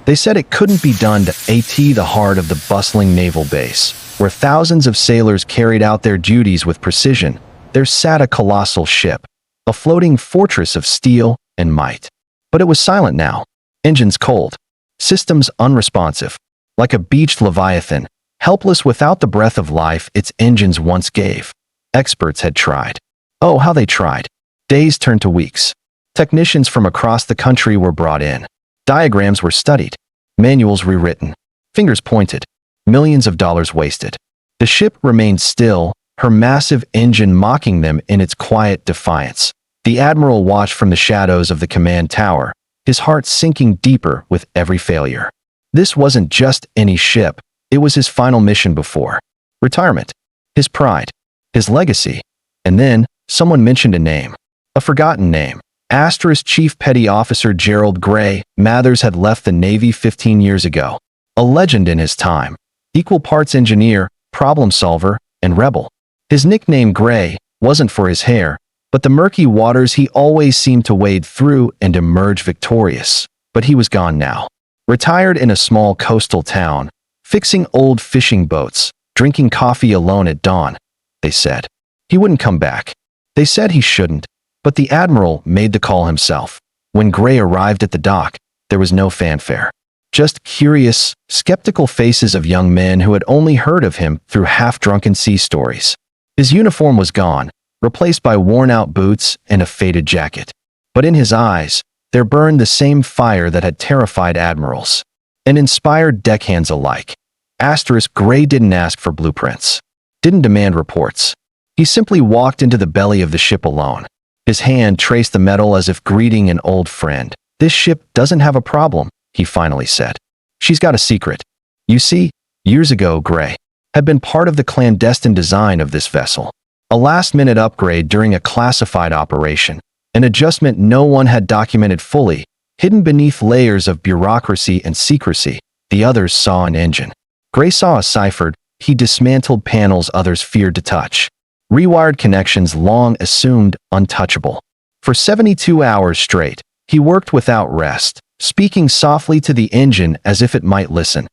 They said it couldn't be done to the heart of the bustling naval base, where thousands of sailors carried out their duties with precision. There sat a colossal ship, a floating fortress of steel and might. But it was silent now. Engines cold. Systems unresponsive. Like a beached leviathan, helpless without the breath of life its engines once gave. Experts had tried. Oh, how they tried. Days turned to weeks. Technicians from across the country were brought in. Diagrams were studied. Manuals rewritten. Fingers pointed. Millions of dollars wasted. The ship remained still, her massive engine mocking them in its quiet defiance. The Admiral watched from the shadows of the command tower, his heart sinking deeper with every failure. This wasn't just any ship, it was his final mission before retirement, his pride, his legacy. And then, someone mentioned a name. A forgotten name. Chief Petty Officer Gerald Gray. Mathers had left the Navy 15 years ago. A legend in his time. Equal parts engineer, problem solver, and rebel. His nickname Gray wasn't for his hair, but the murky waters he always seemed to wade through and emerge victorious. But he was gone now. Retired in a small coastal town, fixing old fishing boats, drinking coffee alone at dawn. They said he wouldn't come back. They said he shouldn't, but the Admiral made the call himself. When Gray arrived at the dock, there was no fanfare. Just curious, skeptical faces of young men who had only heard of him through half-drunken sea stories. His uniform was gone, replaced by worn-out boots and a faded jacket. But in his eyes, there burned the same fire that had terrified admirals and inspired deckhands alike. Gray didn't ask for blueprints, didn't demand reports. He simply walked into the belly of the ship alone. His hand traced the metal as if greeting an old friend. "This ship doesn't have a problem," he finally said. "She's got a secret." You see, years ago, Gray had been part of the clandestine design of this vessel. A last-minute upgrade during a classified operation. An adjustment no one had documented fully, hidden beneath layers of bureaucracy and secrecy. The others saw an engine. Gray saw a ciphered. He dismantled panels others feared to touch. Rewired connections long assumed untouchable. For 72 hours straight, he worked without rest, speaking softly to the engine as if it might listen.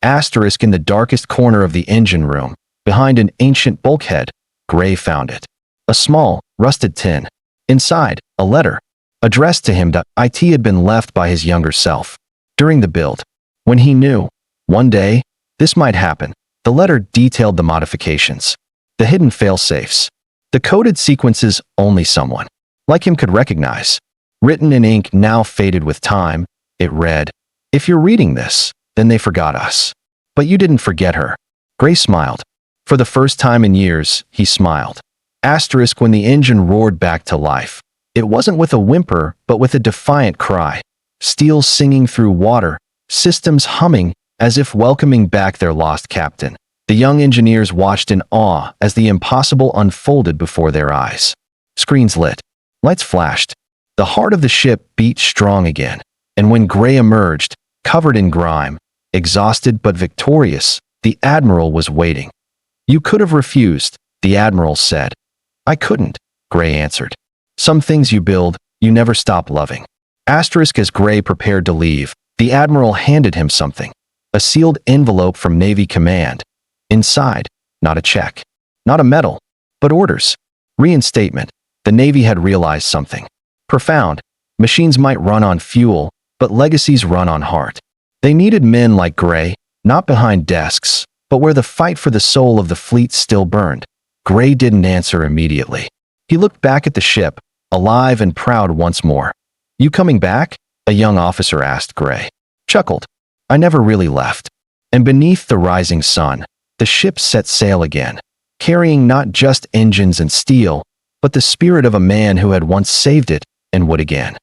In the darkest corner of the engine room, behind an ancient bulkhead, Gray found it. A small, rusted tin. Inside, a letter, addressed to him. It had been left by his younger self. During the build, when he knew, one day, this might happen. The letter detailed the modifications. The hidden fail-safes. The coded sequences only someone like him could recognize. Written in ink now faded with time, it read, "If you're reading this, then they forgot us. But you didn't forget her." Gray smiled. For the first time in years, he smiled. When the engine roared back to life. It wasn't with a whimper, but with a defiant cry. Steel singing through water, systems humming, as if welcoming back their lost captain. The young engineers watched in awe as the impossible unfolded before their eyes. Screens lit. Lights flashed. The heart of the ship beat strong again. And when Gray emerged, covered in grime, exhausted but victorious, the Admiral was waiting. "You could have refused," the Admiral said. "I couldn't," Gray answered. "Some things you build, you never stop loving." As Gray prepared to leave, the Admiral handed him something. A sealed envelope from Navy Command. Inside, not a check, not a medal, but orders. Reinstatement. The Navy had realized something profound. Machines might run on fuel, but legacies run on heart. They needed men like Gray, not behind desks, but where the fight for the soul of the fleet still burned. Gray didn't answer immediately. He looked back at the ship, alive and proud once more. "You coming back?" a young officer asked Gray. Chuckled. "I never really left." And beneath the rising sun, the ship set sail again, carrying not just engines and steel, but the spirit of a man who had once saved it and would again.